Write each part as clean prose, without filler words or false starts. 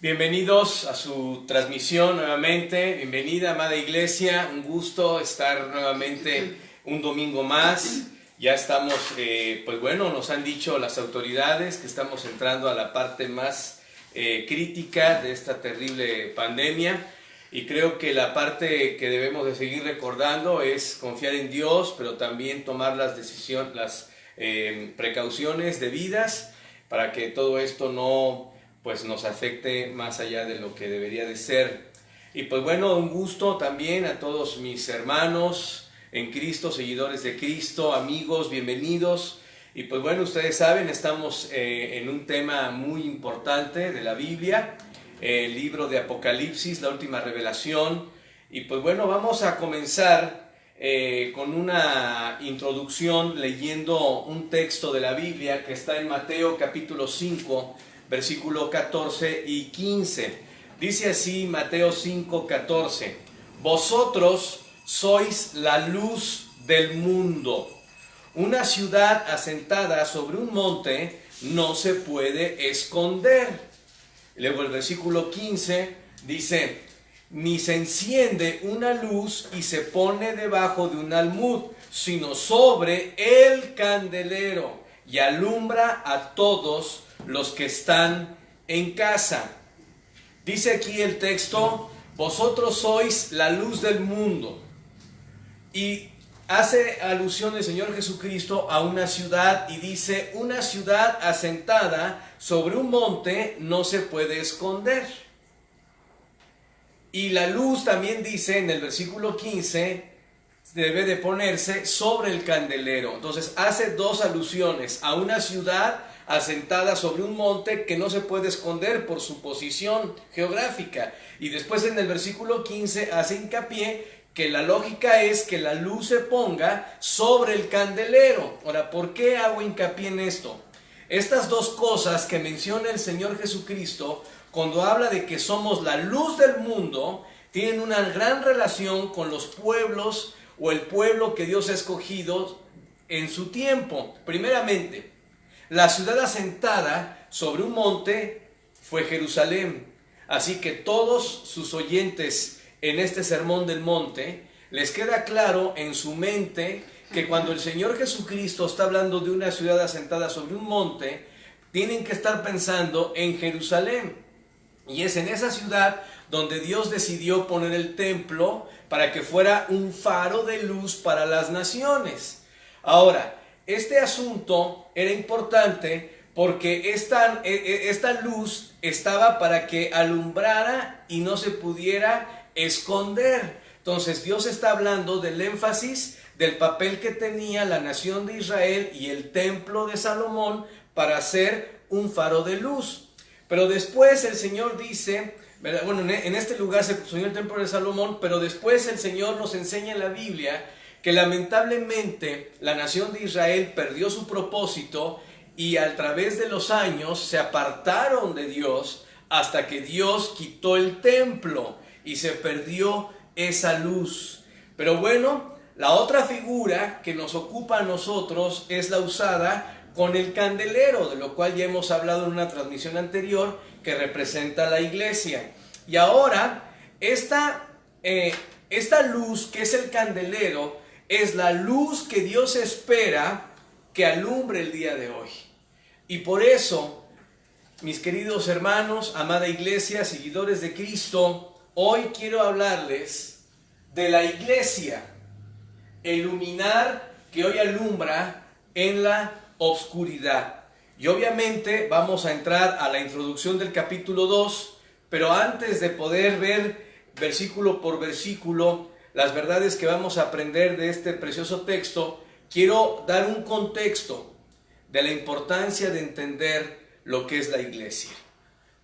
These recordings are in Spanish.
Bienvenidos a su transmisión nuevamente. Bienvenida, amada iglesia. Un gusto estar nuevamente un domingo más. Ya estamos, nos han dicho las autoridades que estamos entrando a la parte más crítica de esta terrible pandemia. Y creo que la parte que debemos de seguir recordando es confiar en Dios, pero también tomar las precauciones debidas para que todo esto no nos afecte más allá de lo que debería de ser. Y un gusto también a todos mis hermanos en Cristo, seguidores de Cristo, amigos, bienvenidos. Y ustedes saben, estamos en un tema muy importante de la Biblia, el libro de Apocalipsis, la última revelación. Y vamos a comenzar con una introducción leyendo un texto de la Biblia que está en Mateo capítulo 5, versículo 14 y 15. Dice así Mateo 5, 14: Vosotros sois la luz del mundo. Una ciudad asentada sobre un monte no se puede esconder. Luego el versículo 15 dice: Ni se enciende una luz y se pone debajo de un almud, sino sobre el candelero, y alumbra a todos los que están en casa. Dice aquí el texto: vosotros sois la luz del mundo. Y hace alusión el Señor Jesucristo a una ciudad y dice: una ciudad asentada sobre un monte no se puede esconder. Y la luz también dice en el versículo 15, debe de ponerse sobre el candelero. Entonces hace dos alusiones a una ciudad asentada sobre un monte que no se puede esconder por su posición geográfica. Y después en el versículo 15 hace hincapié que la lógica es que la luz se ponga sobre el candelero. Ahora, ¿por qué hago hincapié en esto? Estas dos cosas que menciona el Señor Jesucristo cuando habla de que somos la luz del mundo, tienen una gran relación con los pueblos o el pueblo que Dios ha escogido en su tiempo. Primeramente, la ciudad asentada sobre un monte fue Jerusalén. Así que todos sus oyentes en este sermón del monte, les queda claro en su mente que cuando el Señor Jesucristo está hablando de una ciudad asentada sobre un monte, tienen que estar pensando en Jerusalén. Y es en esa ciudad donde Dios decidió poner el templo para que fuera un faro de luz para las naciones. Ahora, este asunto era importante porque esta luz estaba para que alumbrara y no se pudiera esconder. Entonces Dios está hablando del énfasis del papel que tenía la nación de Israel y el templo de Salomón para ser un faro de luz. Pero después el Señor dice, en este lugar se construyó el templo de Salomón, pero después el Señor nos enseña en la Biblia que lamentablemente la nación de Israel perdió su propósito y a través de los años se apartaron de Dios hasta que Dios quitó el templo y se perdió esa luz. Pero la otra figura que nos ocupa a nosotros es la usada con el candelero, de lo cual ya hemos hablado en una transmisión anterior, que representa a la iglesia. Y ahora, esta luz que es el candelero, es la luz que Dios espera que alumbre el día de hoy. Y por eso, mis queridos hermanos, amada iglesia, seguidores de Cristo, hoy quiero hablarles de la iglesia, el luminar que hoy alumbra en la oscuridad. Y obviamente vamos a entrar a la introducción del capítulo 2, pero antes de poder ver versículo por versículo las verdades que vamos a aprender de este precioso texto, quiero dar un contexto de la importancia de entender lo que es la iglesia.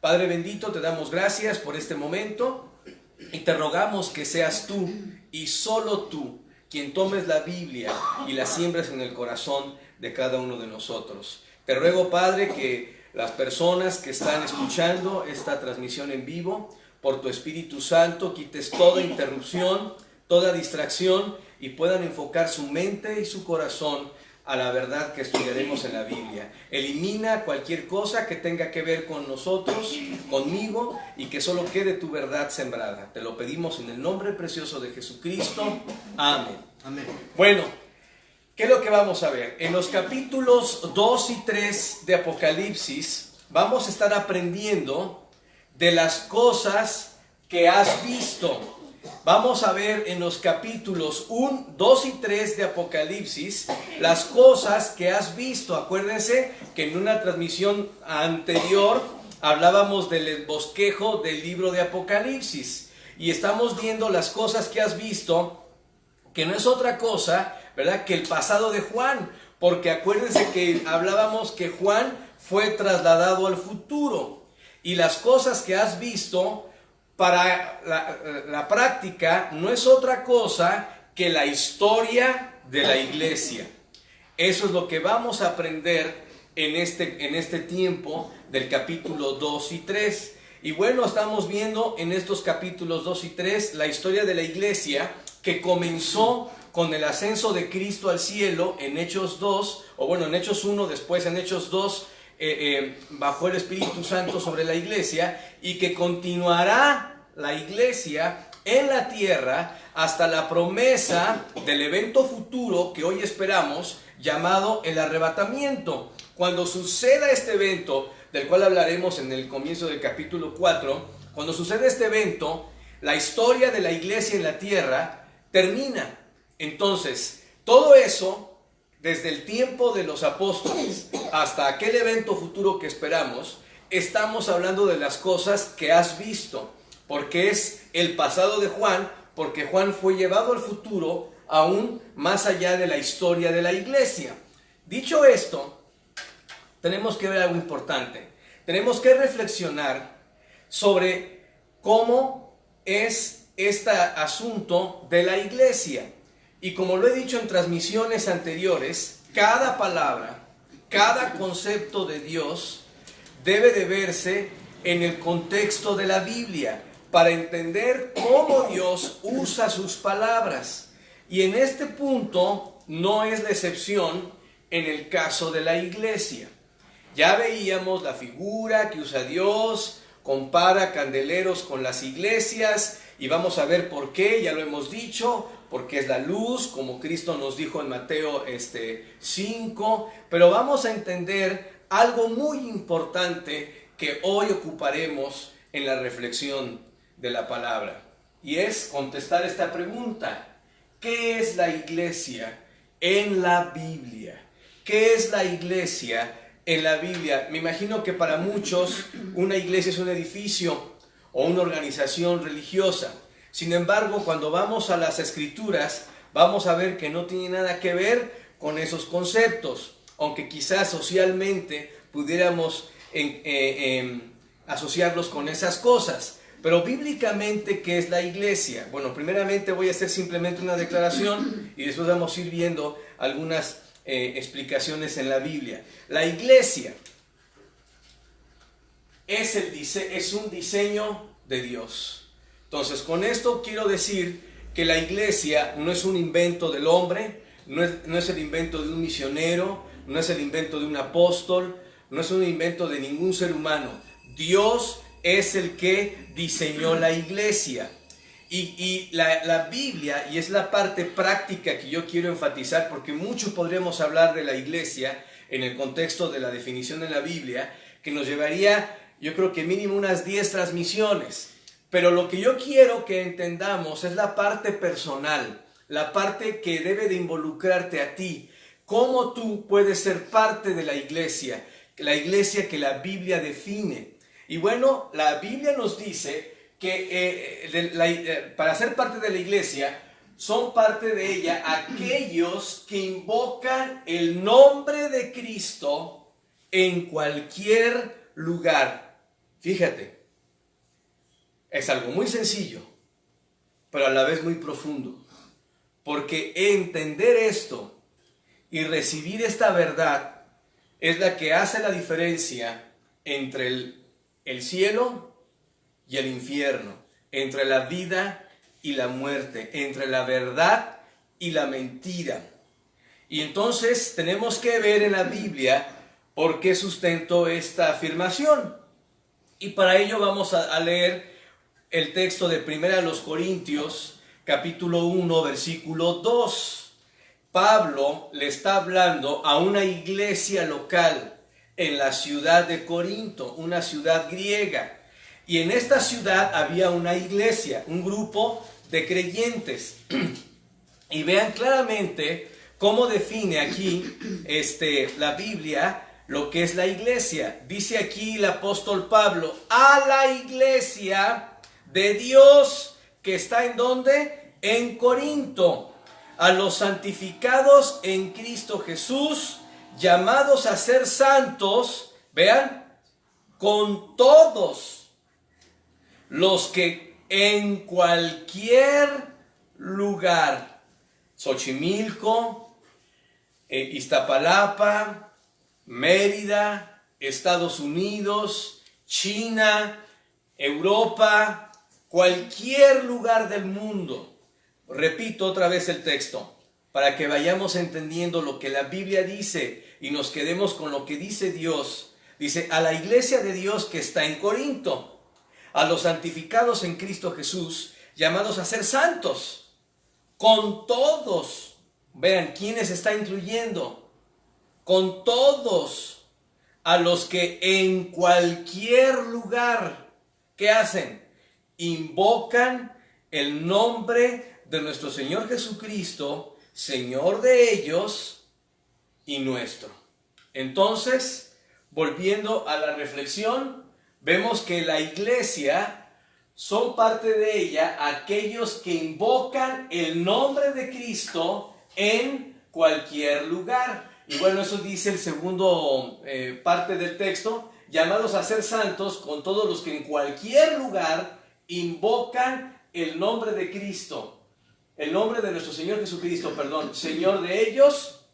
Padre bendito, te damos gracias por este momento y te rogamos que seas tú y solo tú quien tomes la Biblia y la siembres en el corazón de cada uno de nosotros. Te ruego, Padre, que las personas que están escuchando esta transmisión en vivo, por tu Espíritu Santo, quites toda interrupción, toda distracción y puedan enfocar su mente y su corazón a la verdad que estudiaremos en la Biblia. Elimina cualquier cosa que tenga que ver con nosotros, conmigo, y que solo quede tu verdad sembrada. Te lo pedimos en el nombre precioso de Jesucristo. Amén. Amén. Bueno, ¿qué es lo que vamos a ver? En los capítulos 2 y 3 de Apocalipsis vamos a estar aprendiendo de las cosas que has visto. Vamos a ver en los capítulos 1, 2 y 3 de Apocalipsis las cosas que has visto. Acuérdense que en una transmisión anterior hablábamos del bosquejo del libro de Apocalipsis. Y estamos viendo las cosas que has visto, que no es otra cosa, ¿verdad?, que el pasado de Juan. Porque acuérdense que hablábamos que Juan fue trasladado al futuro. Y las cosas que has visto para la práctica no es otra cosa que la historia de la iglesia. Eso es lo que vamos a aprender en este tiempo del capítulo 2 y 3. Y bueno, estamos viendo en estos capítulos 2 y 3 la historia de la iglesia que comenzó con el ascenso de Cristo al cielo en Hechos 2, o bueno, en Hechos 1, después en Hechos 2, bajó el Espíritu Santo sobre la iglesia, y que continuará la iglesia en la tierra hasta la promesa del evento futuro que hoy esperamos, llamado el arrebatamiento. Cuando suceda este evento, del cual hablaremos en el comienzo del capítulo 4, cuando suceda este evento, la historia de la iglesia en la tierra termina. Entonces, todo eso, desde el tiempo de los apóstoles hasta aquel evento futuro que esperamos, estamos hablando de las cosas que has visto, porque es el pasado de Juan, porque Juan fue llevado al futuro, aún más allá de la historia de la iglesia. Dicho esto, tenemos que ver algo importante. Tenemos que reflexionar sobre cómo es este asunto de la iglesia. Y como lo he dicho en transmisiones anteriores, cada palabra, cada concepto de Dios debe de verse en el contexto de la Biblia para entender cómo Dios usa sus palabras. Y en este punto no es la excepción en el caso de la iglesia. Ya veíamos la figura que usa Dios, compara candeleros con las iglesias, y vamos a ver por qué, ya lo hemos dicho, porque es la luz, como Cristo nos dijo en Mateo 5, pero vamos a entender algo muy importante que hoy ocuparemos en la reflexión de la palabra, y es contestar esta pregunta: ¿qué es la iglesia en la Biblia? ¿Qué es la iglesia en la Biblia? Me imagino que para muchos una iglesia es un edificio o una organización religiosa. Sin embargo, cuando vamos a las Escrituras, vamos a ver que no tiene nada que ver con esos conceptos, aunque quizás socialmente pudiéramos asociarlos con esas cosas. Pero bíblicamente, ¿qué es la iglesia? Bueno, primeramente voy a hacer simplemente una declaración y después vamos a ir viendo algunas explicaciones en la Biblia. La iglesia es un diseño de Dios. Entonces, con esto quiero decir que la iglesia no es un invento del hombre, no es el invento de un misionero, no es el invento de un apóstol, no es un invento de ningún ser humano. Dios es el que diseñó la iglesia. Y la Biblia, y es la parte práctica que yo quiero enfatizar, porque mucho podríamos hablar de la iglesia en el contexto de la definición en la Biblia, que nos llevaría, yo creo que mínimo unas 10 transmisiones. Pero lo que yo quiero que entendamos es la parte personal, la parte que debe de involucrarte a ti. Cómo tú puedes ser parte de la iglesia que la Biblia define. Y bueno, la Biblia nos dice que para ser parte de la iglesia, son parte de ella aquellos que invocan el nombre de Cristo en cualquier lugar. Fíjate, es algo muy sencillo, pero a la vez muy profundo. Porque entender esto y recibir esta verdad es la que hace la diferencia entre el cielo y el infierno, entre la vida y la muerte, entre la verdad y la mentira. Y entonces tenemos que ver en la Biblia por qué sustento esta afirmación. Y para ello vamos a leer el texto de 1 Corintios, capítulo 1, versículo 2. Pablo le está hablando a una iglesia local en la ciudad de Corinto, una ciudad griega. Y en esta ciudad había una iglesia, un grupo de creyentes. Y vean claramente cómo define aquí la Biblia lo que es la iglesia. Dice aquí el apóstol Pablo, a la iglesia de Dios que está ¿en dónde? En Corinto. A los santificados en Cristo Jesús, llamados a ser santos, vean, con todos los que en cualquier lugar, Xochimilco, Iztapalapa, Mérida, Estados Unidos, China, Europa, cualquier lugar del mundo. Repito otra vez el texto, para que vayamos entendiendo lo que la Biblia dice y nos quedemos con lo que dice Dios. Dice, a la iglesia de Dios que está en Corinto, a los santificados en Cristo Jesús, llamados a ser santos, con todos. Vean, ¿quiénes está incluyendo? Con todos, a los que en cualquier lugar, ¿qué hacen? Invocan el nombre de nuestro Señor Jesucristo, Señor de ellos y nuestro. Entonces, volviendo a la reflexión, vemos que la iglesia son parte de ella aquellos que invocan el nombre de Cristo en cualquier lugar. Y bueno, eso dice el segundo parte del texto, llamados a ser santos con todos los que en cualquier lugar invocan el nombre de Cristo. El nombre de nuestro Señor Jesucristo, Señor de ellos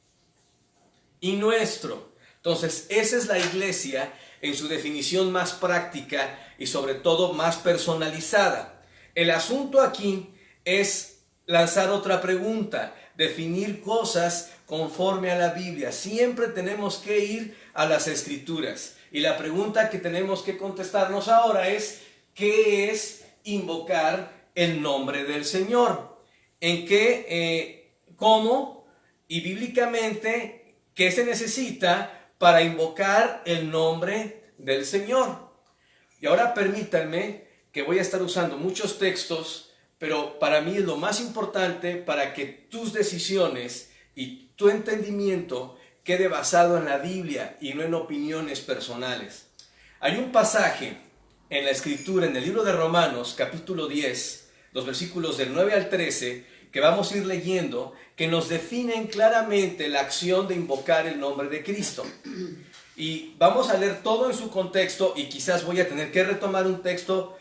y nuestro. Entonces, esa es la iglesia en su definición más práctica y sobre todo más personalizada. El asunto aquí es lanzar otra pregunta, definir cosas conforme a la Biblia. Siempre tenemos que ir a las Escrituras. Y la pregunta que tenemos que contestarnos ahora es, ¿qué es invocar el nombre del Señor? ¿En qué, cómo y bíblicamente qué se necesita para invocar el nombre del Señor? Y ahora permítanme que voy a estar usando muchos textos, pero para mí es lo más importante para que tus decisiones y tu entendimiento quede basado en la Biblia y no en opiniones personales. Hay un pasaje en la Escritura, en el libro de Romanos, capítulo 10, los versículos del 9 al 13, que vamos a ir leyendo, que nos definen claramente la acción de invocar el nombre de Cristo. Y vamos a leer todo en su contexto y quizás voy a tener que retomar un texto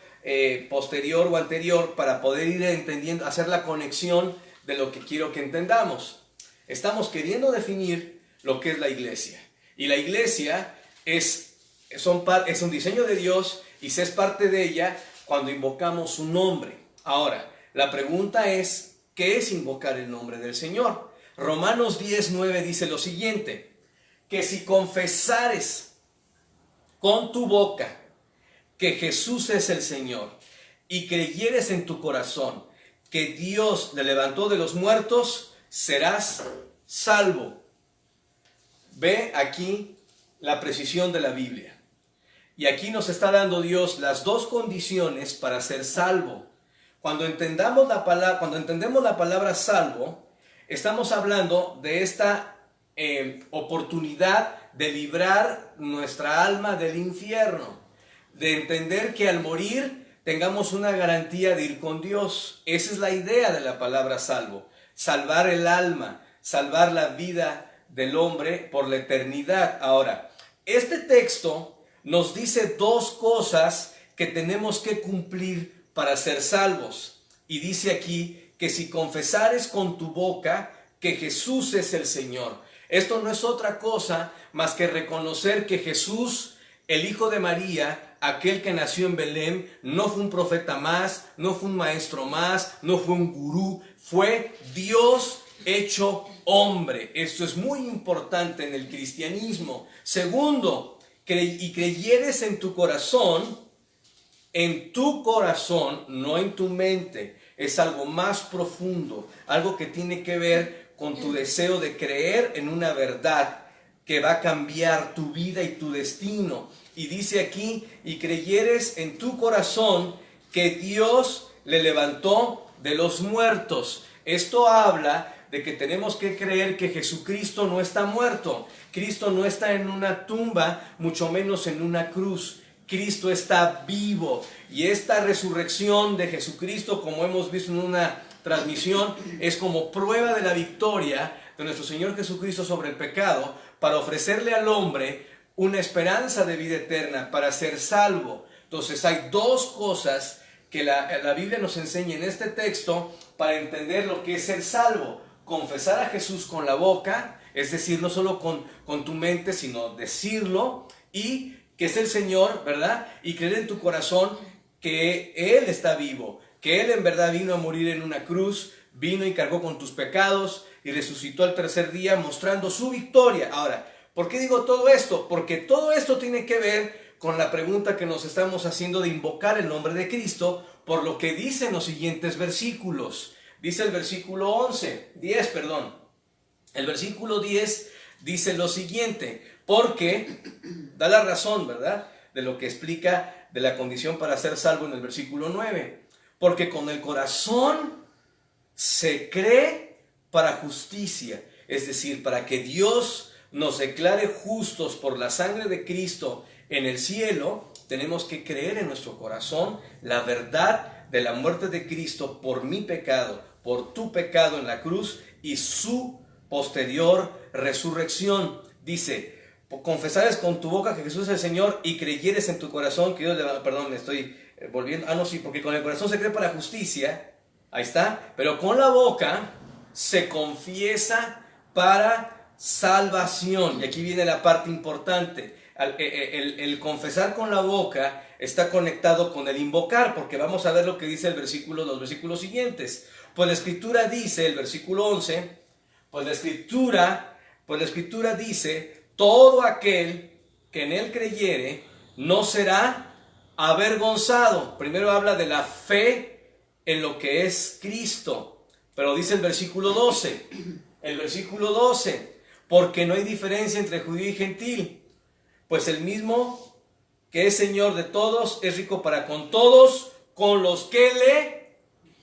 posterior o anterior para poder ir entendiendo, hacer la conexión de lo que quiero que entendamos. Estamos queriendo definir lo que es la iglesia. Y la iglesia es un diseño de Dios y se es parte de ella cuando invocamos su nombre. Ahora, la pregunta es, ¿qué es invocar el nombre del Señor? Romanos 10:9 dice lo siguiente, que si confesares con tu boca que Jesús es el Señor y creyeres en tu corazón que Dios le levantó de los muertos, serás salvo. Ve aquí la precisión de la Biblia. Y aquí nos está dando Dios las dos condiciones para ser salvo. Cuando entendemos la palabra salvo, estamos hablando de esta oportunidad de librar nuestra alma del infierno, de entender que al morir tengamos una garantía de ir con Dios. Esa es la idea de la palabra salvo, salvar el alma, salvar la vida del hombre por la eternidad. Ahora, este texto nos dice dos cosas que tenemos que cumplir para ser salvos. Y dice aquí que si confesares con tu boca que Jesús es el Señor. Esto no es otra cosa más que reconocer que Jesús, el Hijo de María, aquel que nació en Belén, no fue un profeta más, no fue un maestro más, no fue un gurú, fue Dios hecho hombre. Esto es muy importante en el cristianismo. Segundo, y creyeres en tu corazón, no en tu mente. Es algo más profundo, algo que tiene que ver con tu deseo de creer en una verdad que va a cambiar tu vida y tu destino. Y dice aquí, y creyeres en tu corazón que Dios le levantó de los muertos. Esto habla de que tenemos que creer que Jesucristo no está muerto. Cristo no está en una tumba, mucho menos en una cruz. Cristo está vivo, y esta resurrección de Jesucristo, como hemos visto en una transmisión, es como prueba de la victoria de nuestro Señor Jesucristo sobre el pecado, para ofrecerle al hombre una esperanza de vida eterna, para ser salvo. Entonces hay dos cosas que la Biblia nos enseña en este texto para entender lo que es ser salvo: confesar a Jesús con la boca, es decir, no solo con tu mente, sino decirlo, y que es el Señor, ¿verdad? Y creer en tu corazón que Él está vivo, que Él en verdad vino a morir en una cruz, vino y cargó con tus pecados y resucitó al tercer día mostrando su victoria. Ahora, ¿por qué digo todo esto? Porque todo esto tiene que ver con la pregunta que nos estamos haciendo de invocar el nombre de Cristo, por lo que dicen los siguientes versículos. Dice el versículo 10. El versículo 10 dice lo siguiente, porque da la razón, ¿verdad?, de lo que explica de la condición para ser salvo en el versículo 9. Porque con el corazón se cree para justicia, es decir, para que Dios nos declare justos por la sangre de Cristo en el cielo, tenemos que creer en nuestro corazón la verdad de la muerte de Cristo por mi pecado, por tu pecado en la cruz, y su posterior resurrección. Dice, confesares con tu boca que Jesús es el Señor y creyeres en tu corazón que Dios le va... Perdón, me estoy volviendo... porque con el corazón se cree para justicia, ahí está, pero con la boca se confiesa para salvación. Y aquí viene la parte importante. El confesar con la boca está conectado con el invocar, porque vamos a ver lo que dice los versículos siguientes. Pues la Escritura dice, el versículo 11, pues la Escritura dice, todo aquel que en él creyere no será avergonzado. Primero habla de la fe en lo que es Cristo, pero dice el versículo 12, porque no hay diferencia entre judío y gentil, pues el mismo que es Señor de todos es rico para con todos, con los que le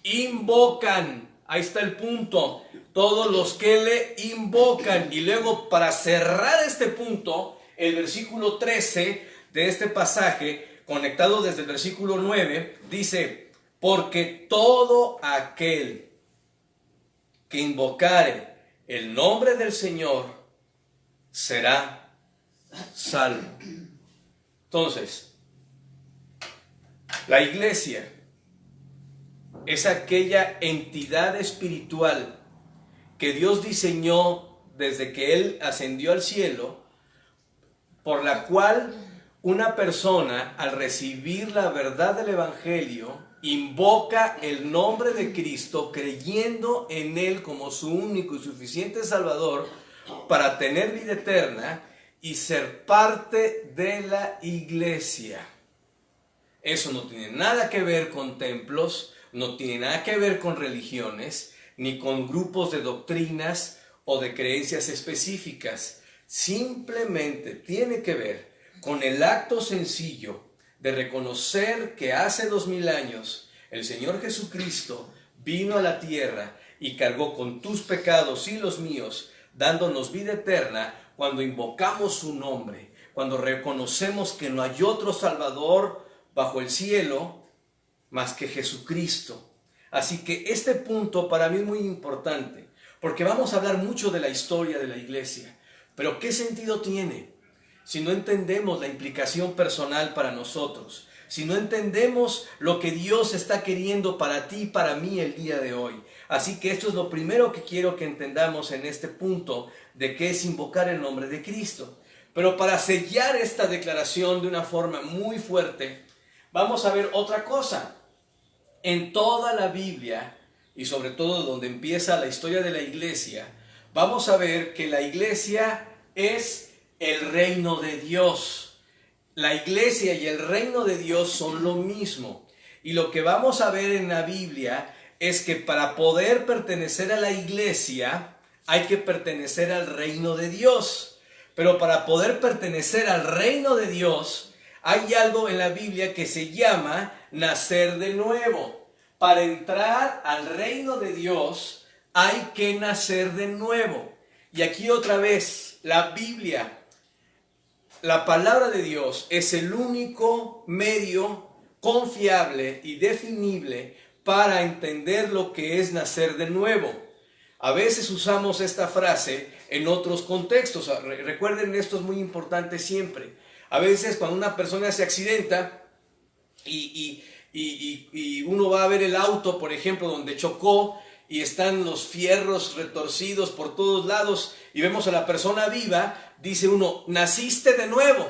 invocan. Ahí está el punto, todos los que le invocan. Y luego, para cerrar este punto, el versículo 13 de este pasaje, conectado desde el versículo 9, dice, porque todo aquel que invocare el nombre del Señor será salvo. Entonces, la iglesia es aquella entidad espiritual que Dios diseñó desde que Él ascendió al cielo, por la cual una persona, al recibir la verdad del Evangelio, invoca el nombre de Cristo creyendo en Él como su único y suficiente Salvador para tener vida eterna y ser parte de la iglesia. Eso no tiene nada que ver con templos, no tiene nada que ver con religiones, ni con grupos de doctrinas o de creencias específicas. Simplemente tiene que ver con el acto sencillo de reconocer que hace 2000 años el Señor Jesucristo vino a la tierra y cargó con tus pecados y los míos, dándonos vida eterna cuando invocamos su nombre, cuando reconocemos que no hay otro Salvador bajo el cielo más que Jesucristo. Así que este punto para mí es muy importante, porque vamos a hablar mucho de la historia de la iglesia, pero ¿qué sentido tiene si no entendemos la implicación personal para nosotros? Si no entendemos lo que Dios está queriendo para ti y para mí el día de hoy. Así que esto es lo primero que quiero que entendamos en este punto de qué es invocar el nombre de Cristo. Pero para sellar esta declaración de una forma muy fuerte, vamos a ver otra cosa. En toda la Biblia y sobre todo donde empieza la historia de la iglesia, vamos a ver que la iglesia es el reino de Dios. La iglesia y el reino de Dios son lo mismo. Y lo que vamos a ver en la Biblia es que para poder pertenecer a la iglesia hay que pertenecer al reino de Dios. Pero para poder pertenecer al reino de Dios hay algo en la Biblia que se llama nacer de nuevo. Para entrar al reino de Dios hay que nacer de nuevo. Y aquí otra vez, la Biblia, la palabra de Dios es el único medio confiable y definible para entender lo que es nacer de nuevo. A veces usamos esta frase en otros contextos. Recuerden, esto es muy importante siempre. A veces cuando una persona se accidenta y uno va a ver el auto, por ejemplo, donde chocó y están los fierros retorcidos por todos lados y vemos a la persona viva, dice uno, naciste de nuevo.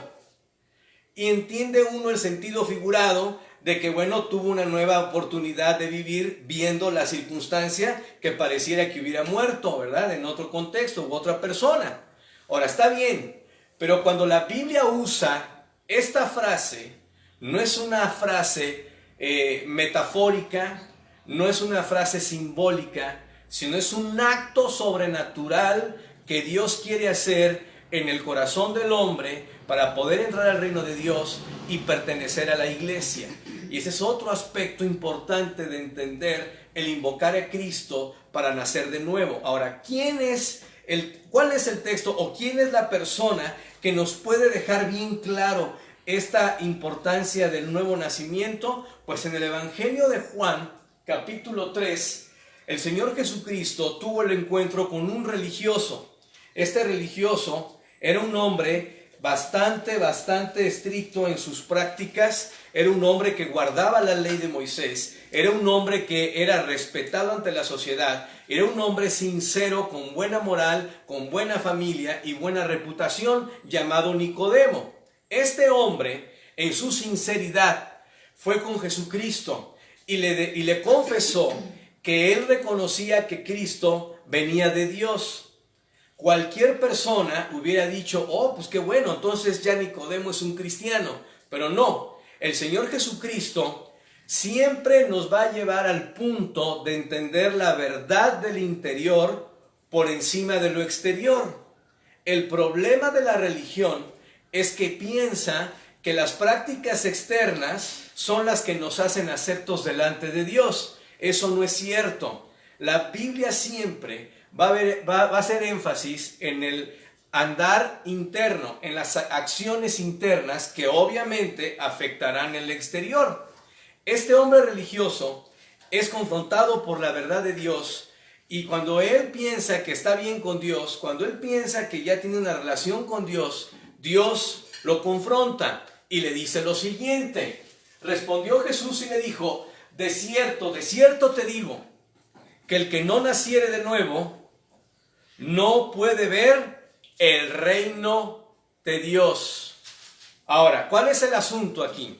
Y entiende uno el sentido figurado de que, bueno, tuvo una nueva oportunidad de vivir viendo la circunstancia que pareciera que hubiera muerto, ¿verdad? En otro contexto u otra persona. Ahora, está bien, pero cuando la Biblia usa esta frase, no es una frase metafórica, no es una frase simbólica, sino es un acto sobrenatural que Dios quiere hacer en el corazón del hombre para poder entrar al reino de Dios y pertenecer a la iglesia. Y ese es otro aspecto importante de entender el invocar a Cristo para nacer de nuevo. Ahora, ¿cuál es el texto o quién es la persona que nos puede dejar bien claro esta importancia del nuevo nacimiento? Pues en el Evangelio de Juan, capítulo 3, el Señor Jesucristo tuvo el encuentro con un religioso. Este religioso era un hombre bastante estricto en sus prácticas, era un hombre que guardaba la ley de Moisés, era un hombre que era respetado ante la sociedad, era un hombre sincero, con buena moral, con buena familia y buena reputación, llamado Nicodemo. Este hombre, en su sinceridad, fue con Jesucristo y le confesó que él reconocía que Cristo venía de Dios. Cualquier persona hubiera dicho, oh, pues qué bueno, entonces ya Nicodemo es un cristiano. Pero no, el Señor Jesucristo siempre nos va a llevar al punto de entender la verdad del interior por encima de lo exterior. El problema de la religión es que piensa que las prácticas externas son las que nos hacen aceptos delante de Dios. Eso no es cierto. La Biblia siempre va a hacer énfasis en el andar interno, en las acciones internas que obviamente afectarán el exterior. Este hombre religioso es confrontado por la verdad de Dios y cuando él piensa que está bien con Dios, cuando él piensa que ya tiene una relación con Dios, Dios lo confronta y le dice lo siguiente. Respondió Jesús y le dijo, de cierto te digo, que el que no naciere de nuevo no puede ver el reino de Dios. Ahora, ¿cuál es el asunto aquí?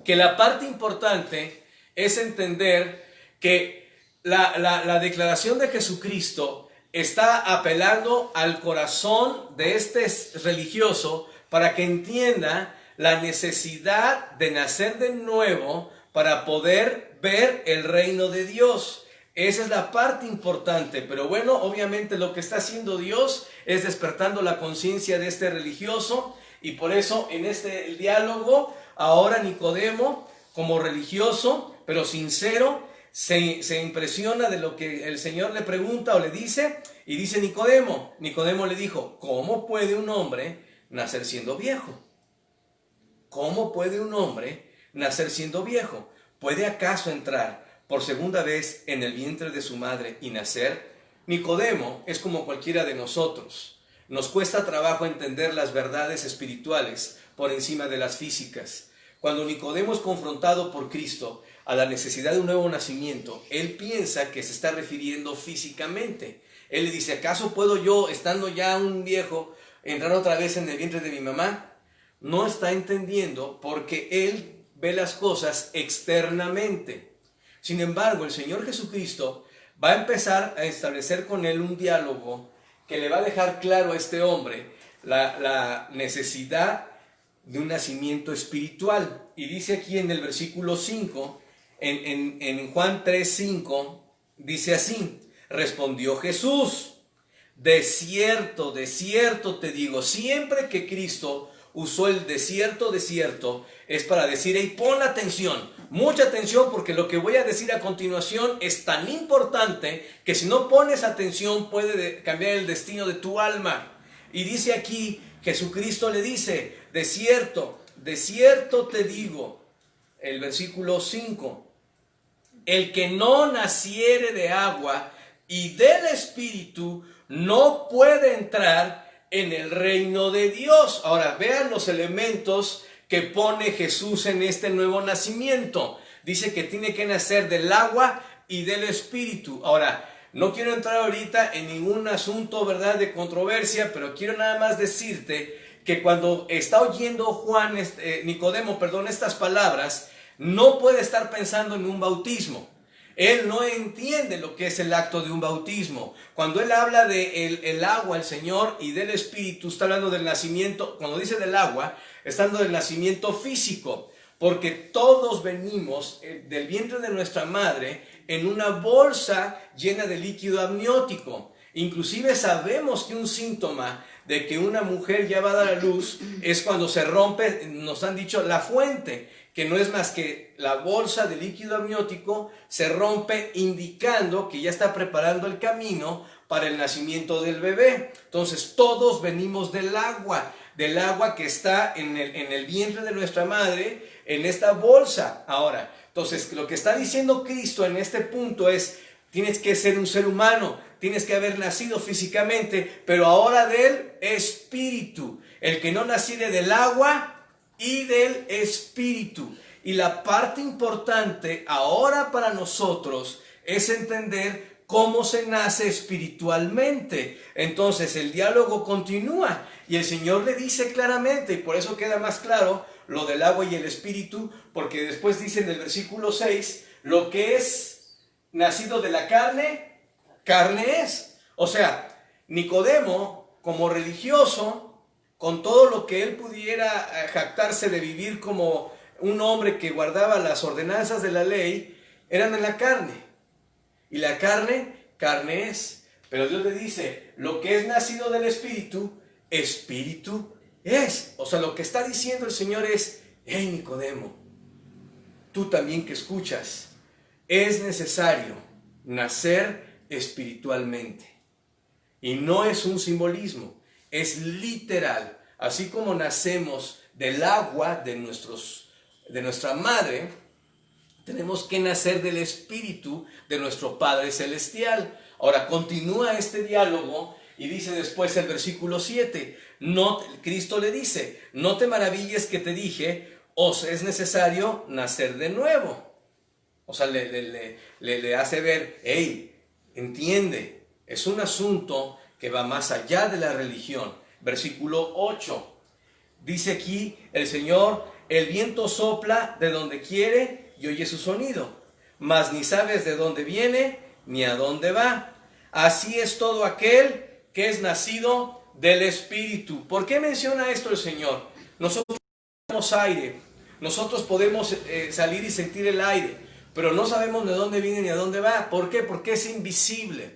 Que la parte importante es entender que la declaración de Jesucristo está apelando al corazón de este religioso para que entienda la necesidad de nacer de nuevo para poder ver el reino de Dios. Esa es la parte importante, pero bueno, obviamente lo que está haciendo Dios es despertando la conciencia de este religioso y por eso en este diálogo ahora Nicodemo, como religioso pero sincero, se impresiona de lo que el Señor le pregunta o le dice y dice Nicodemo le dijo, ¿cómo puede un hombre nacer siendo viejo? ¿Cómo puede un hombre nacer siendo viejo? ¿Puede acaso entrar por segunda vez en el vientre de su madre y nacer? Nicodemo es como cualquiera de nosotros. Nos cuesta trabajo entender las verdades espirituales por encima de las físicas. Cuando Nicodemo es confrontado por Cristo a la necesidad de un nuevo nacimiento, él piensa que se está refiriendo físicamente. Él le dice, ¿acaso puedo yo, estando ya un viejo, entrar otra vez en el vientre de mi mamá? No está entendiendo porque él ve las cosas externamente. Sin embargo, el Señor Jesucristo va a empezar a establecer con él un diálogo que le va a dejar claro a este hombre la necesidad de un nacimiento espiritual. Y dice aquí en el versículo 5, en Juan 3:5, dice así: respondió Jesús, de cierto te digo. Siempre que Cristo usó el de cierto es para decir, hey, pon atención, mucha atención, porque lo que voy a decir a continuación es tan importante que si no pones atención puede cambiar el destino de tu alma. Y dice aquí, Jesucristo le dice, de cierto te digo, el versículo 5, el que no naciere de agua y del Espíritu no puede entrar en el reino de Dios. Ahora vean los elementos que pone Jesús en este nuevo nacimiento. Dice que tiene que nacer del agua y del Espíritu. Ahora, no quiero entrar ahorita en ningún asunto, ¿verdad?, de controversia, pero quiero nada más decirte que cuando está oyendo Nicodemo, estas palabras, no puede estar pensando en un bautismo. Él no entiende lo que es el acto de un bautismo. Cuando él habla de el agua, el Señor, y del Espíritu, está hablando del nacimiento. Cuando dice del agua, está hablando del nacimiento físico, porque todos venimos del vientre de nuestra madre en una bolsa llena de líquido amniótico. Inclusive sabemos que un síntoma de que una mujer ya va a dar a luz es cuando se rompe, nos han dicho, la fuente, que no es más que la bolsa de líquido amniótico se rompe, indicando que ya está preparando el camino para el nacimiento del bebé. Entonces todos venimos del agua que está en el vientre de nuestra madre, en esta bolsa. Ahora, entonces lo que está diciendo Cristo en este punto es, tienes que ser un ser humano, tienes que haber nacido físicamente, pero ahora del Espíritu. El que no naciere del agua y del Espíritu. Y la parte importante ahora para nosotros es entender cómo se nace espiritualmente. Entonces el diálogo continúa y el Señor le dice claramente, y por eso queda más claro lo del agua y el Espíritu, porque después dice en el versículo 6, lo que es nacido de la carne, carne es. O sea, Nicodemo, como religioso, con todo lo que él pudiera jactarse de vivir como un hombre que guardaba las ordenanzas de la ley, eran en la carne. Y la carne, carne es. Pero Dios le dice, lo que es nacido del Espíritu, Espíritu es. O sea, lo que está diciendo el Señor es, hey Nicodemo, tú también que escuchas, es necesario nacer espiritualmente. Y no es un simbolismo, es literal. Así como nacemos del agua de nuestra madre, tenemos que nacer del Espíritu de nuestro Padre Celestial. Ahora continúa este diálogo y dice después el versículo 7, Cristo le dice, no te maravilles que te dije, os es necesario nacer de nuevo. O sea, le hace ver, hey, entiende, es un asunto que va más allá de la religión. Versículo 8, dice aquí el Señor, el viento sopla de donde quiere y oye su sonido, mas ni sabes de dónde viene ni a dónde va. Así es todo aquel que es nacido del Espíritu. ¿Por qué menciona esto el Señor? Nosotros tenemos aire, nosotros podemos salir y sentir el aire, pero no sabemos de dónde viene ni a dónde va. ¿Por qué? Porque es invisible.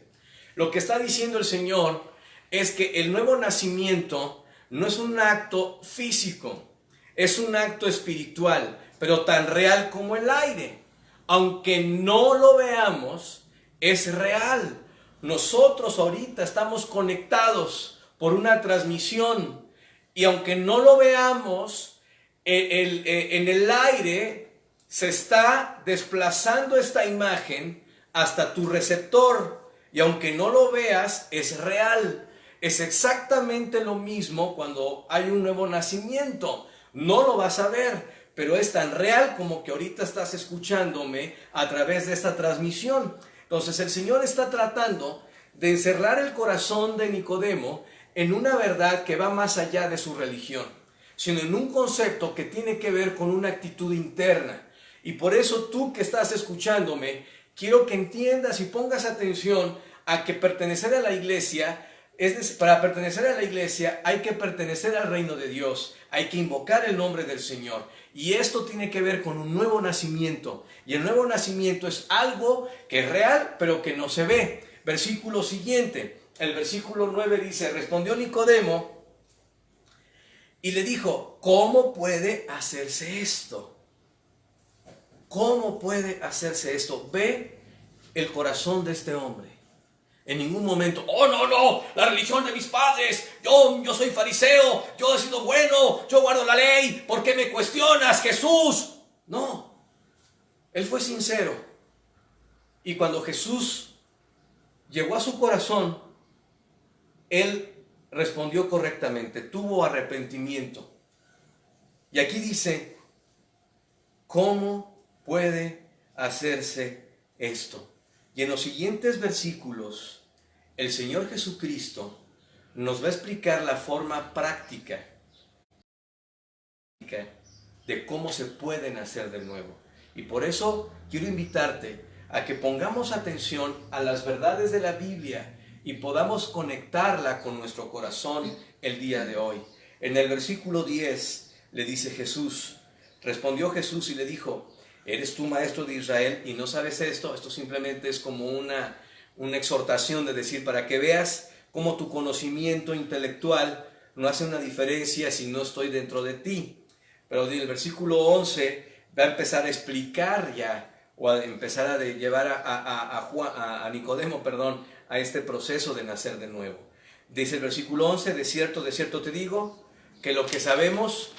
Lo que está diciendo el Señor es que el nuevo nacimiento no es un acto físico, es un acto espiritual, pero tan real como el aire. Aunque no lo veamos, es real. Nosotros ahorita estamos conectados por una transmisión y aunque no lo veamos, en el aire se está desplazando esta imagen hasta tu receptor y aunque no lo veas, es real. Es exactamente lo mismo cuando hay un nuevo nacimiento. No lo vas a ver, pero es tan real como que ahorita estás escuchándome a través de esta transmisión. Entonces el Señor está tratando de encerrar el corazón de Nicodemo en una verdad que va más allá de su religión, sino en un concepto que tiene que ver con una actitud interna. Y por eso tú que estás escuchándome, quiero que entiendas y pongas atención a que pertenecer a la iglesia, para pertenecer a la iglesia hay que pertenecer al reino de Dios, hay que invocar el nombre del Señor. Y esto tiene que ver con un nuevo nacimiento. Y el nuevo nacimiento es algo que es real, pero que no se ve. Versículo siguiente, el versículo 9 dice, respondió Nicodemo y le dijo, ¿cómo puede hacerse esto? ¿Cómo puede hacerse esto? Ve el corazón de este hombre. En ningún momento, oh no, la religión de mis padres, yo soy fariseo, yo he sido bueno, yo guardo la ley, ¿por qué me cuestionas, Jesús? No, él fue sincero. Y cuando Jesús llegó a su corazón, él respondió correctamente, tuvo arrepentimiento. Y aquí dice, ¿cómo puede hacerse esto? Y en los siguientes versículos, el Señor Jesucristo nos va a explicar la forma práctica de cómo se puede nacer de nuevo. Y por eso quiero invitarte a que pongamos atención a las verdades de la Biblia y podamos conectarla con nuestro corazón el día de hoy. En el versículo 10 le dice Jesús, respondió Jesús y le dijo, ¿eres tú maestro de Israel y no sabes esto? Esto simplemente es como una exhortación de decir, para que veas cómo tu conocimiento intelectual no hace una diferencia si no estoy dentro de ti. Pero el versículo 11 va a empezar a explicar ya, o a empezar a llevar a Nicodemo, a este proceso de nacer de nuevo. Dice el versículo 11, de cierto te digo, que lo que sabemos,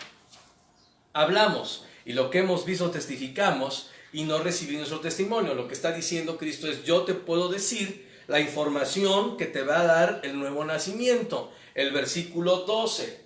hablamos, y lo que hemos visto testificamos, y no recibimos nuestro testimonio. Lo que está diciendo Cristo es, yo te puedo decir la información que te va a dar el nuevo nacimiento. El versículo 12,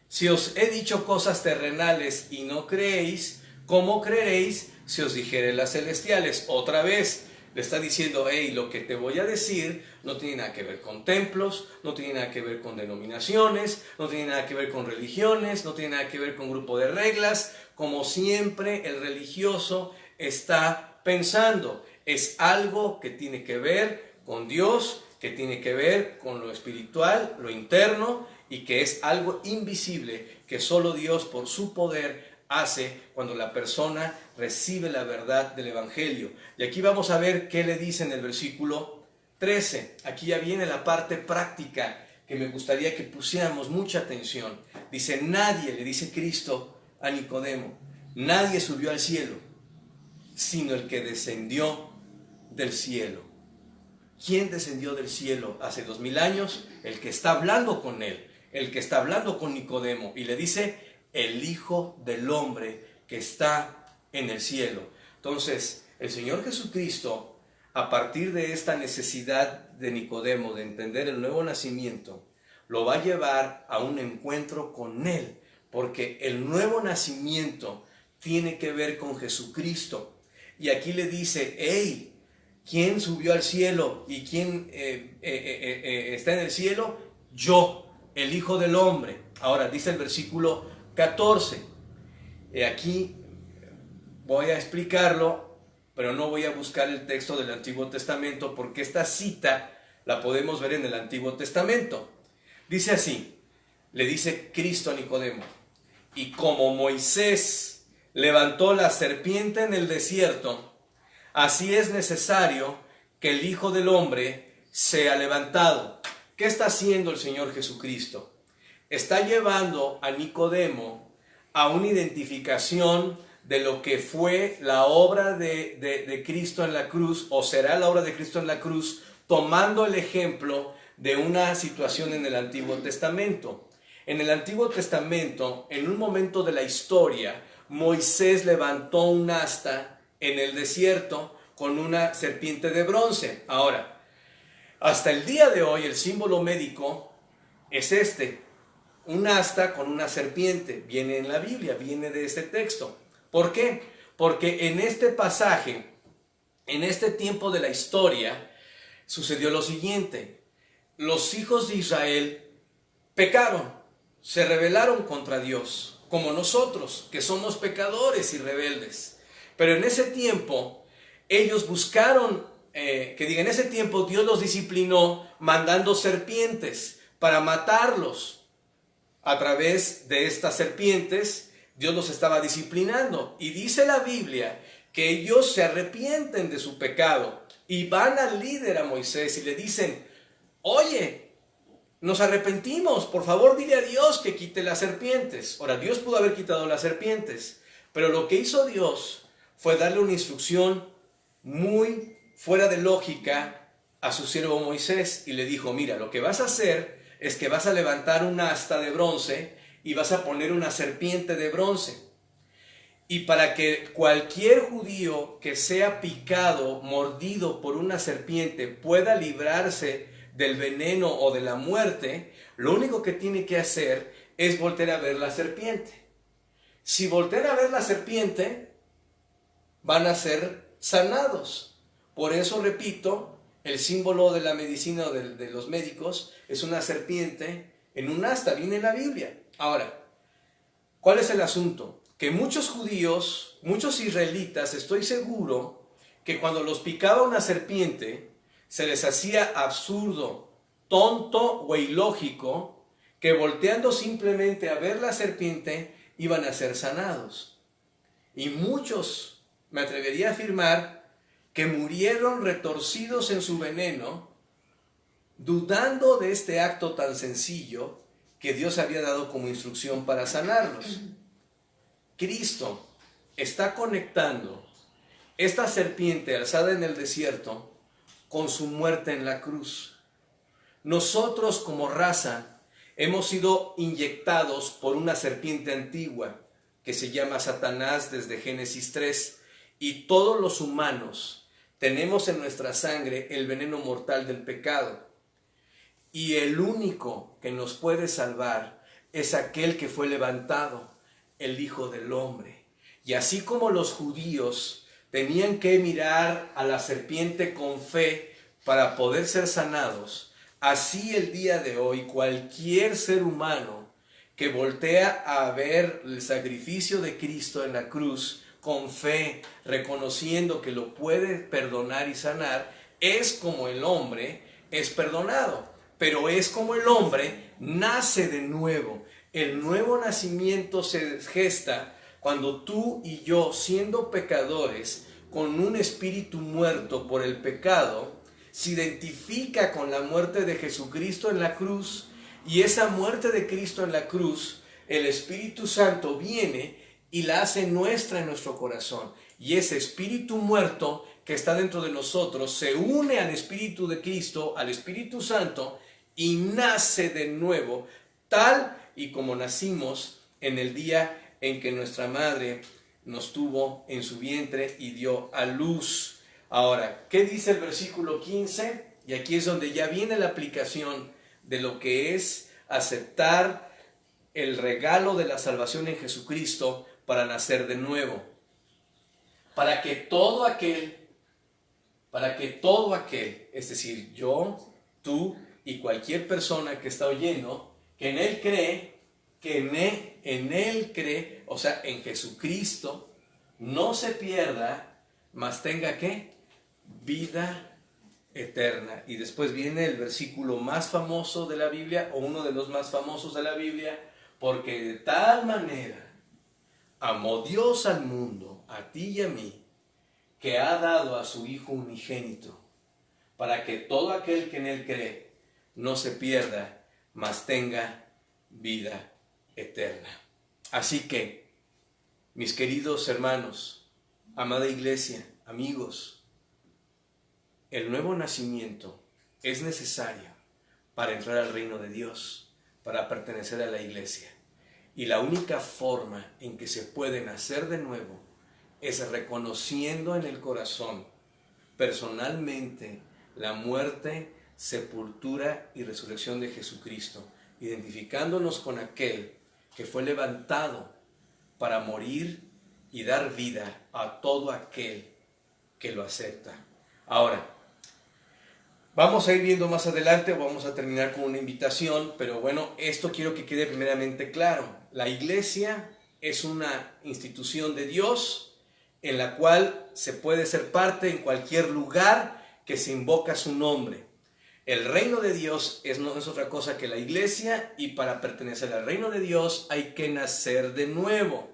si os he dicho cosas terrenales y no creéis, ¿cómo creeréis si os dijere las celestiales? Otra vez le está diciendo, hey, lo que te voy a decir no tiene nada que ver con templos, no tiene nada que ver con denominaciones, no tiene nada que ver con religiones, no tiene nada que ver con grupo de reglas, como siempre el religioso está pensando. Es algo que tiene que ver con Dios, que tiene que ver con lo espiritual, lo interno, y que es algo invisible que solo Dios por su poder hace cuando la persona recibe la verdad del Evangelio. Y aquí vamos a ver qué le dice en el versículo 13. Aquí ya viene la parte práctica que me gustaría que pusiéramos mucha atención. Dice, nadie, le dice Cristo a Nicodemo, nadie subió al cielo, sino el que descendió del cielo. ¿Quién descendió del cielo hace 2000 años? El que está hablando con él, el que está hablando con Nicodemo, y le dice, el Hijo del Hombre que está en el cielo. Entonces, el Señor Jesucristo, a partir de esta necesidad de Nicodemo de entender el nuevo nacimiento, lo va a llevar a un encuentro con Él, porque el nuevo nacimiento tiene que ver con Jesucristo. Y aquí le dice, hey, ¿quién subió al cielo y quién está en el cielo? Yo, el Hijo del Hombre. Ahora dice el versículo 14. Aquí voy a explicarlo, pero no voy a buscar el texto del Antiguo Testamento porque esta cita la podemos ver en el Antiguo Testamento. Dice así, le dice Cristo a Nicodemo, y como Moisés levantó la serpiente en el desierto, así es necesario que el Hijo del Hombre sea levantado. ¿Qué está haciendo el Señor Jesucristo? Está llevando a Nicodemo a una identificación de lo que fue la obra de Cristo en la cruz, o será la obra de Cristo en la cruz, tomando el ejemplo de una situación en el Antiguo Testamento. En el Antiguo Testamento, en un momento de la historia, Moisés levantó un asta en el desierto con una serpiente de bronce. Ahora, hasta el día de hoy el símbolo médico es un asta con una serpiente. Viene en la Biblia, viene de este texto. ¿Por qué? Porque en este pasaje, en este tiempo de la historia, sucedió lo siguiente. Los hijos de Israel pecaron, se rebelaron contra Dios, como nosotros, que somos pecadores y rebeldes. Pero en ese tiempo, ellos buscaron, en ese tiempo Dios los disciplinó mandando serpientes para matarlos. A través de estas serpientes, Dios los estaba disciplinando. Y dice la Biblia que ellos se arrepienten de su pecado y van al líder, a Moisés, y le dicen: oye, nos arrepentimos, por favor dile a Dios que quite las serpientes. Ahora, Dios pudo haber quitado las serpientes, pero lo que hizo Dios fue darle una instrucción muy fuera de lógica a su siervo Moisés, y le dijo: mira, lo que vas a hacer es que vas a levantar un asta de bronce y vas a poner una serpiente de bronce. Y para que cualquier judío que sea picado, mordido por una serpiente, pueda librarse del veneno o de la muerte, lo único que tiene que hacer es voltear a ver la serpiente. Si voltean a ver la serpiente, van a ser sanados. Por eso, repito, el símbolo de la medicina o de los médicos es una serpiente en un asta, viene en la Biblia. Ahora, ¿cuál es el asunto? Que muchos judíos, muchos israelitas, estoy seguro que cuando los picaba una serpiente, se les hacía absurdo, tonto o ilógico que volteando simplemente a ver la serpiente iban a ser sanados. Y muchos, me atrevería a afirmar, que murieron retorcidos en su veneno, dudando de este acto tan sencillo que Dios había dado como instrucción para sanarlos. Cristo está conectando esta serpiente alzada en el desierto con su muerte en la cruz. Nosotros como raza hemos sido inyectados por una serpiente antigua que se llama Satanás desde Génesis 3, y todos los humanos tenemos en nuestra sangre el veneno mortal del pecado. Y el único que nos puede salvar es aquel que fue levantado, el Hijo del Hombre. Y así como los judíos tenían que mirar a la serpiente con fe para poder ser sanados, así el día de hoy cualquier ser humano que voltea a ver el sacrificio de Cristo en la cruz con fe, reconociendo que lo puede perdonar y sanar, es como el hombre es perdonado. Pero es como el hombre nace de nuevo. El nuevo nacimiento se gesta cuando tú y yo, siendo pecadores, con un espíritu muerto por el pecado, se identifica con la muerte de Jesucristo en la cruz, y esa muerte de Cristo en la cruz, el Espíritu Santo viene y la hace nuestra en nuestro corazón. Y ese espíritu muerto que está dentro de nosotros se une al Espíritu de Cristo, al Espíritu Santo, y nace de nuevo, tal y como nacimos en el día en que nuestra madre nos tuvo en su vientre y dio a luz. Ahora, ¿qué dice el versículo 15? Y aquí es donde ya viene la aplicación de lo que es aceptar el regalo de la salvación en Jesucristo para nacer de nuevo. Para que todo aquel, es decir, yo, tú y cualquier persona que está oyendo, que en Él cree, en Él cree, o sea, en Jesucristo, no se pierda, mas tenga ¿qué? Vida eterna. Y después viene el versículo más famoso de la Biblia, o uno de los más famosos de la Biblia: porque de tal manera amó Dios al mundo, a ti y a mí, que ha dado a su Hijo unigénito, para que todo aquel que en Él cree no se pierda, mas tenga vida eterna. Así que, mis queridos hermanos, amada iglesia, amigos, el nuevo nacimiento es necesario para entrar al reino de Dios, para pertenecer a la iglesia. Y la única forma en que se puede nacer de nuevo es reconociendo en el corazón personalmente la muerte, sepultura y resurrección de Jesucristo, identificándonos con aquel que fue levantado para morir y dar vida a todo aquel que lo acepta. Ahora, vamos a ir viendo más adelante, vamos a terminar con una invitación, pero bueno, esto quiero que quede primeramente claro. La iglesia es una institución de Dios, en la cual se puede ser parte en cualquier lugar que se invoca su nombre. El reino de Dios no es otra cosa que la iglesia, y para pertenecer al reino de Dios hay que nacer de nuevo.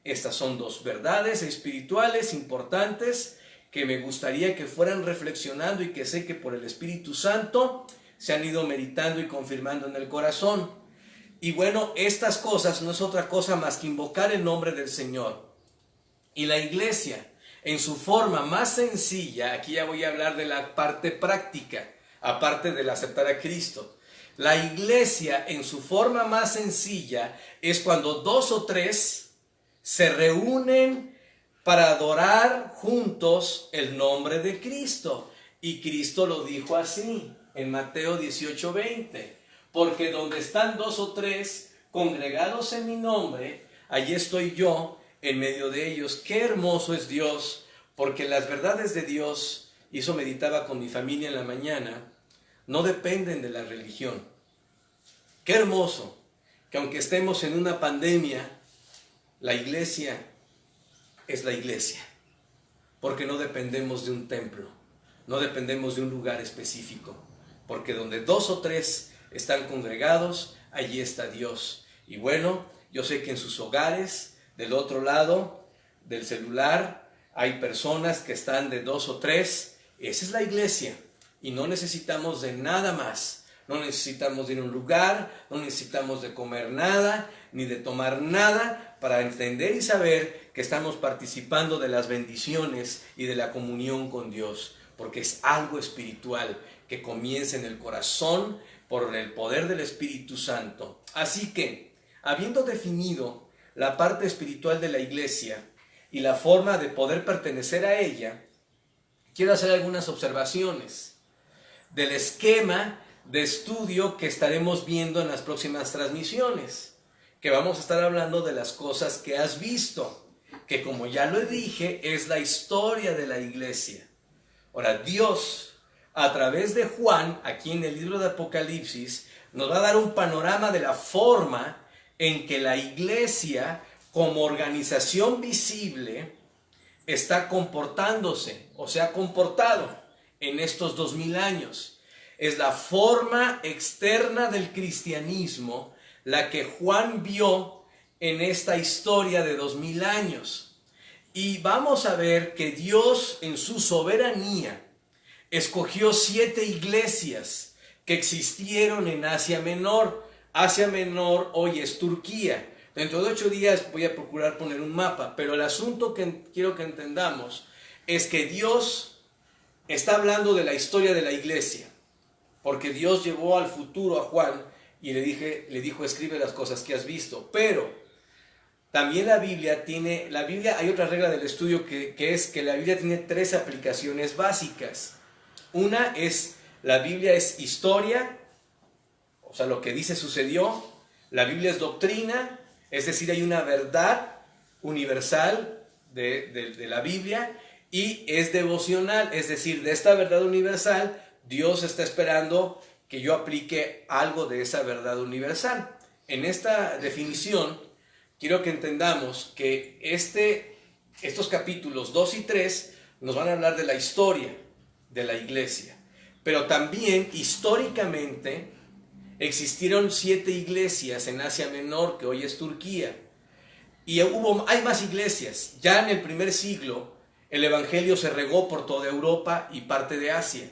Estas son dos verdades espirituales importantes que me gustaría que fueran reflexionando y que sé que por el Espíritu Santo se han ido meditando y confirmando en el corazón. Y bueno, estas cosas no es otra cosa más que invocar el nombre del Señor. Y la iglesia, en su forma más sencilla, aquí ya voy a hablar de la parte práctica, aparte del aceptar a Cristo. La iglesia, en su forma más sencilla, es cuando 2 o 3 se reúnen para adorar juntos el nombre de Cristo. Y Cristo lo dijo así, en Mateo 18:20. Porque donde están 2 o 3 congregados en mi nombre, allí estoy yo en medio de ellos. Qué hermoso es Dios, porque las verdades de Dios, y eso meditaba con mi familia en la mañana, no dependen de la religión. Qué hermoso que aunque estemos en una pandemia, la iglesia es la iglesia, porque no dependemos de un templo, no dependemos de un lugar específico, porque donde 2 o 3 están congregados, allí está Dios. Y bueno, yo sé que en sus hogares, del otro lado del celular, hay personas que están de 2 o 3. Esa es la iglesia, y no necesitamos de nada más. No necesitamos de ir a un lugar, no necesitamos de comer nada, ni de tomar nada, para entender y saber que estamos participando de las bendiciones y de la comunión con Dios, porque es algo espiritual que comienza en el corazón por el poder del Espíritu Santo. Así que, habiendo definido la parte espiritual de la iglesia y la forma de poder pertenecer a ella, quiero hacer algunas observaciones del esquema de estudio que estaremos viendo en las próximas transmisiones, que vamos a estar hablando de las cosas que has visto, que como ya lo dije, es la historia de la iglesia. Ahora, Dios, a través de Juan, aquí en el libro de Apocalipsis, nos va a dar un panorama de la forma en que la iglesia, como organización visible, está comportándose, o se ha comportado en estos 2000 años. Es la forma externa del cristianismo la que Juan vio en esta historia de 2000 años. Y vamos a ver que Dios, en su soberanía, escogió 7 iglesias que existieron en Asia Menor. Asia Menor hoy es Turquía. Dentro de 8 días voy a procurar poner un mapa, pero el asunto que quiero que entendamos es que Dios está hablando de la historia de la iglesia, porque Dios llevó al futuro a Juan y le dijo, escribe las cosas que has visto. Pero también la Biblia, hay otra regla del estudio que es que la Biblia tiene 3 aplicaciones básicas. Una es, la Biblia es historia, o sea, lo que dice sucedió. La Biblia es doctrina, es decir, hay una verdad universal de la Biblia, y es devocional, es decir, de esta verdad universal, Dios está esperando que yo aplique algo de esa verdad universal. En esta definición, quiero que entendamos que estos capítulos 2 y 3 nos van a hablar de la historia de la iglesia. Pero también, históricamente, existieron 7 iglesias en Asia Menor, que hoy es Turquía. Y hay más iglesias. Ya en el primer siglo, el evangelio se regó por toda Europa y parte de Asia.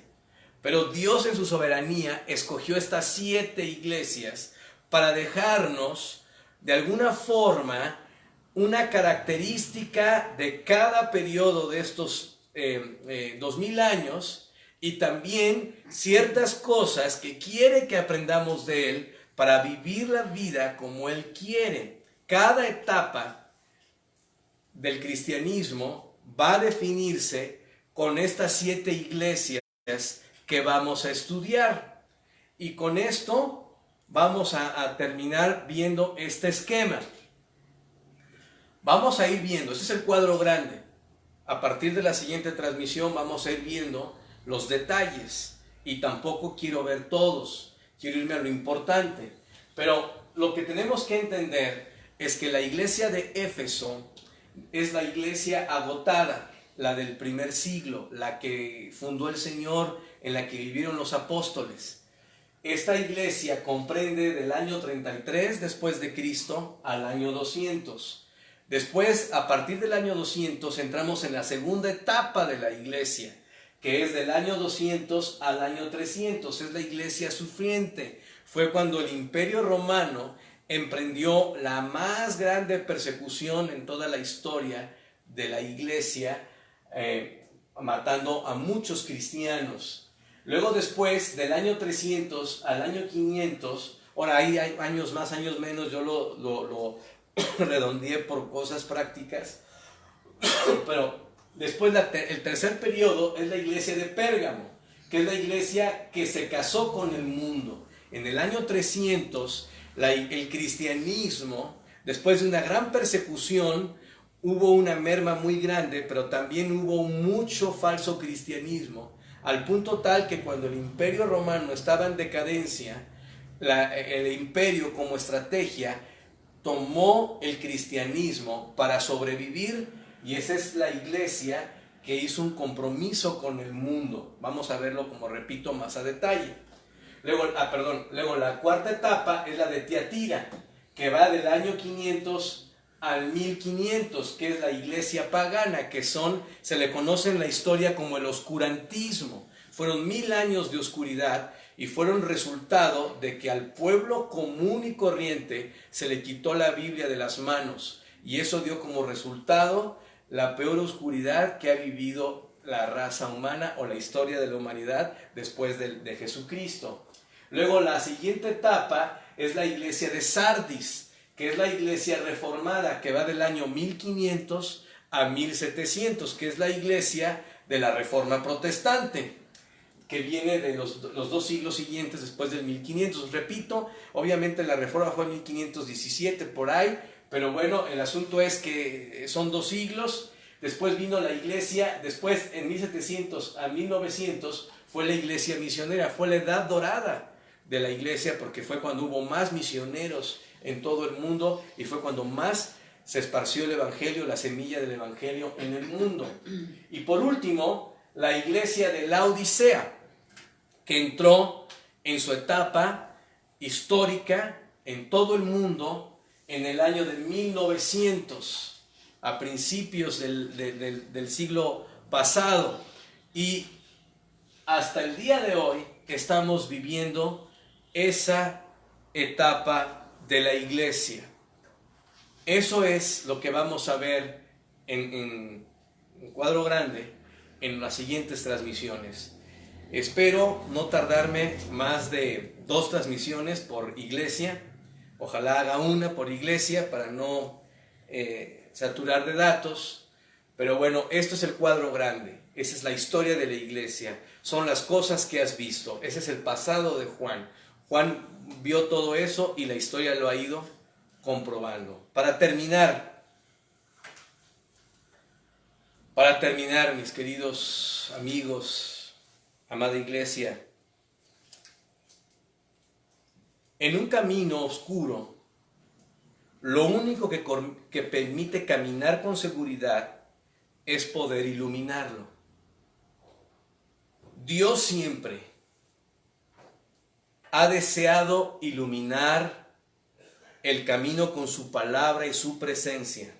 Pero Dios, en su soberanía, escogió estas 7 iglesias para dejarnos, de alguna forma, una característica de cada periodo de estos 2000 años, y también ciertas cosas que quiere que aprendamos de Él para vivir la vida como Él quiere. Cada etapa del cristianismo va a definirse con estas 7 iglesias que vamos a estudiar. Y con esto vamos a terminar viendo este esquema. Vamos a ir viendo, este es el cuadro grande. A partir de la siguiente transmisión vamos a ir viendo los detalles, y tampoco quiero ver todos, quiero irme a lo importante. Pero lo que tenemos que entender es que la iglesia de Éfeso es la iglesia agotada, la del primer siglo, la que fundó el Señor, en la que vivieron los apóstoles. Esta iglesia comprende del año 33 después de Cristo al año 200. Después, a partir del año 200, entramos en la segunda etapa de la iglesia, que es del año 200 al año 300. Es la iglesia sufriente. Fue cuando el Imperio Romano emprendió la más grande persecución en toda la historia de la iglesia, matando a muchos cristianos. Luego después, del año 300 al año 500, ahora ahí hay años más, años menos, yo lo redondeé por cosas prácticas, pero después el tercer periodo es la iglesia de Pérgamo, que es la iglesia que se casó con el mundo. En el año 300, el cristianismo, después de una gran persecución, hubo una merma muy grande, pero también hubo mucho falso cristianismo, al punto tal que cuando el Imperio Romano estaba en decadencia, el imperio como estrategia tomó el cristianismo para sobrevivir, y esa es la iglesia que hizo un compromiso con el mundo. Vamos a verlo, como repito, más a detalle. Luego la cuarta etapa es la de Tiatira, que va del año 500 al 1500, que es la iglesia pagana, que se le conoce en la historia como el oscurantismo. Fueron 1000 años de oscuridad y fueron resultado de que al pueblo común y corriente se le quitó la Biblia de las manos, y eso dio como resultado la peor oscuridad que ha vivido la raza humana o la historia de la humanidad después de Jesucristo. Luego la siguiente etapa es la iglesia de Sardis, que es la iglesia reformada, que va del año 1500 a 1700, que es la iglesia de la Reforma Protestante, que viene de los 2 siglos siguientes después del 1500. Repito, obviamente la Reforma fue en 1517 por ahí, pero bueno, el asunto es que son 2 siglos. Después vino la iglesia, después en 1700 a 1900 fue la iglesia misionera, fue la edad dorada de la iglesia, porque fue cuando hubo más misioneros en todo el mundo y fue cuando más se esparció el evangelio, la semilla del evangelio en el mundo. Y por último, la iglesia de Laodicea, que entró en su etapa histórica en todo el mundo en el año de 1900, a principios del siglo pasado, y hasta el día de hoy estamos viviendo esa etapa de la iglesia. Eso es lo que vamos a ver en cuadro grande en las siguientes transmisiones. Espero no tardarme más de 2 transmisiones por iglesia. Ojalá haga una por iglesia para no saturar de datos. Pero bueno, esto es el cuadro grande. Esa es la historia de la iglesia. Son las cosas que has visto. Ese es el pasado de Juan. Juan vio todo eso y la historia lo ha ido comprobando. Para terminar, mis queridos amigos, amada iglesia, en un camino oscuro, lo único que permite caminar con seguridad es poder iluminarlo. Dios siempre ha deseado iluminar el camino con su palabra y su presencia.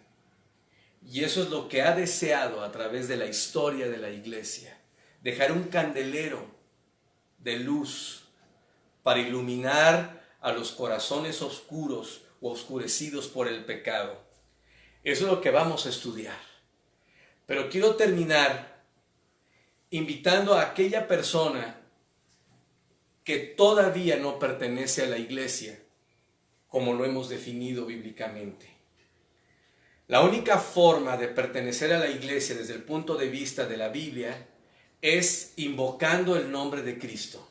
Y eso es lo que ha deseado a través de la historia de la iglesia. Dejar un candelero de luz para iluminar a los corazones oscuros o oscurecidos por el pecado. Eso es lo que vamos a estudiar. Pero quiero terminar invitando a aquella persona que todavía no pertenece a la iglesia, como lo hemos definido bíblicamente. La única forma de pertenecer a la iglesia desde el punto de vista de la Biblia es invocando el nombre de Cristo,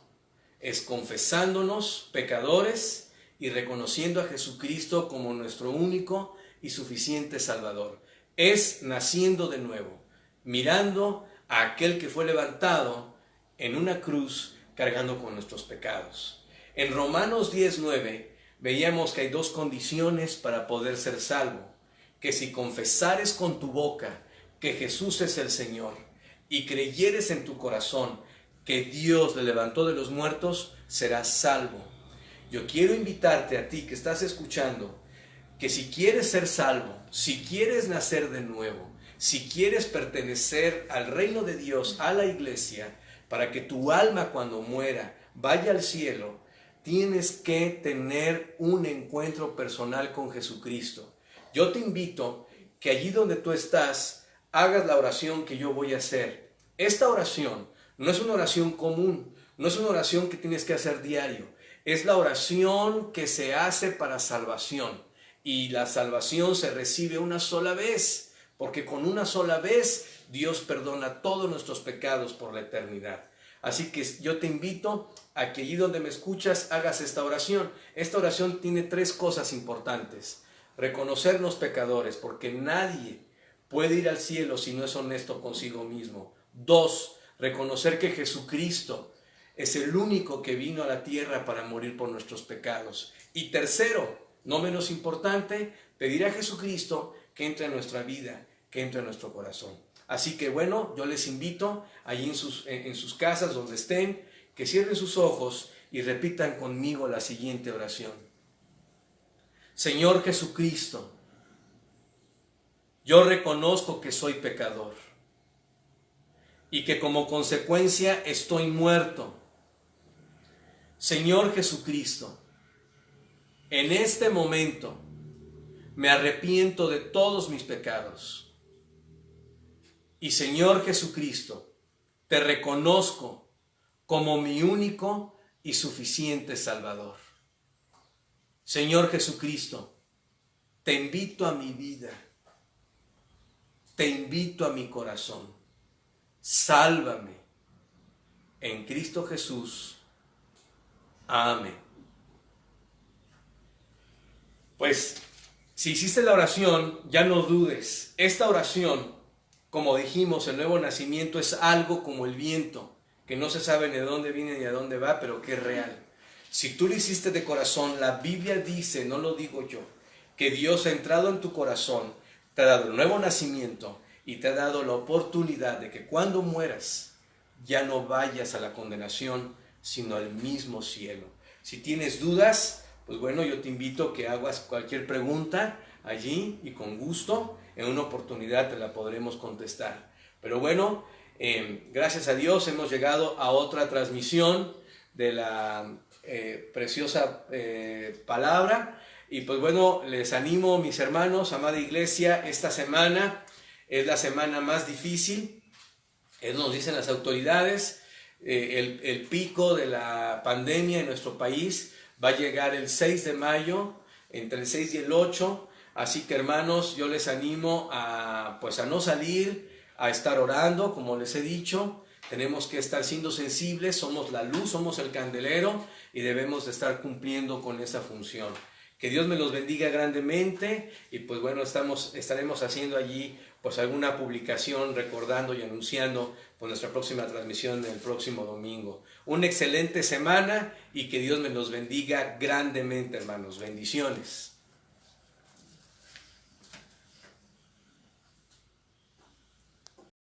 es confesándonos pecadores y reconociendo a Jesucristo como nuestro único y suficiente Salvador. Es naciendo de nuevo, mirando a aquel que fue levantado en una cruz cargando con nuestros pecados. En Romanos 10:9 veíamos que hay 2 condiciones para poder ser salvo: que si confesares con tu boca que Jesús es el Señor y creyeres en tu corazón que Dios le levantó de los muertos, serás salvo. Yo quiero invitarte a ti que estás escuchando, que si quieres ser salvo, si quieres nacer de nuevo, si quieres pertenecer al reino de Dios, a la iglesia, para que tu alma cuando muera vaya al cielo, tienes que tener un encuentro personal con Jesucristo. Yo te invito que allí donde tú estás, hagas la oración que yo voy a hacer. Esta oración no es una oración común, no es una oración que tienes que hacer diario. Es la oración que se hace para salvación. Y la salvación se recibe una sola vez, porque con una sola vez Dios perdona todos nuestros pecados por la eternidad. Así que yo te invito a que allí donde me escuchas hagas esta oración. Esta oración tiene 3 cosas importantes. Reconocernos pecadores, porque nadie puede ir al cielo si no es honesto consigo mismo. 2, reconocer que Jesucristo es el único que vino a la tierra para morir por nuestros pecados. Y 3, no menos importante, pedir a Jesucristo que entre en nuestra vida, que entre en nuestro corazón. Así que bueno, yo les invito allí en sus casas donde estén, que cierren sus ojos y repitan conmigo la siguiente oración. Señor Jesucristo, yo reconozco que soy pecador y que como consecuencia estoy muerto. Señor Jesucristo, en este momento me arrepiento de todos mis pecados. Y Señor Jesucristo, te reconozco como mi único y suficiente Salvador. Señor Jesucristo, te invito a mi vida, te invito a mi corazón. Sálvame en Cristo Jesús. Amén. Pues, si hiciste la oración, ya no dudes. Esta oración, como dijimos, el nuevo nacimiento es algo como el viento, que no se sabe ni de dónde viene ni a dónde va, pero que es real. Si tú lo hiciste de corazón, la Biblia dice, no lo digo yo, que Dios ha entrado en tu corazón, te ha dado el nuevo nacimiento y te ha dado la oportunidad de que cuando mueras ya no vayas a la condenación, sino al mismo cielo. Si tienes dudas, pues bueno, yo te invito a que hagas cualquier pregunta allí y con gusto en una oportunidad te la podremos contestar. Pero bueno, gracias a Dios hemos llegado a otra transmisión de la preciosa palabra. Y pues bueno, les animo, mis hermanos, amada iglesia, esta semana es la semana más difícil. Nos dicen las autoridades, el pico de la pandemia en nuestro país va a llegar el 6 de mayo, entre el 6 y el 8. Así que hermanos, yo les animo a no salir, a estar orando, como les he dicho. Tenemos que estar siendo sensibles, somos la luz, somos el candelero y debemos de estar cumpliendo con esa función. Que Dios me los bendiga grandemente y pues bueno, estaremos haciendo allí pues alguna publicación recordando y anunciando pues nuestra próxima transmisión el próximo domingo. Una excelente semana y que Dios me los bendiga grandemente, hermanos. Bendiciones.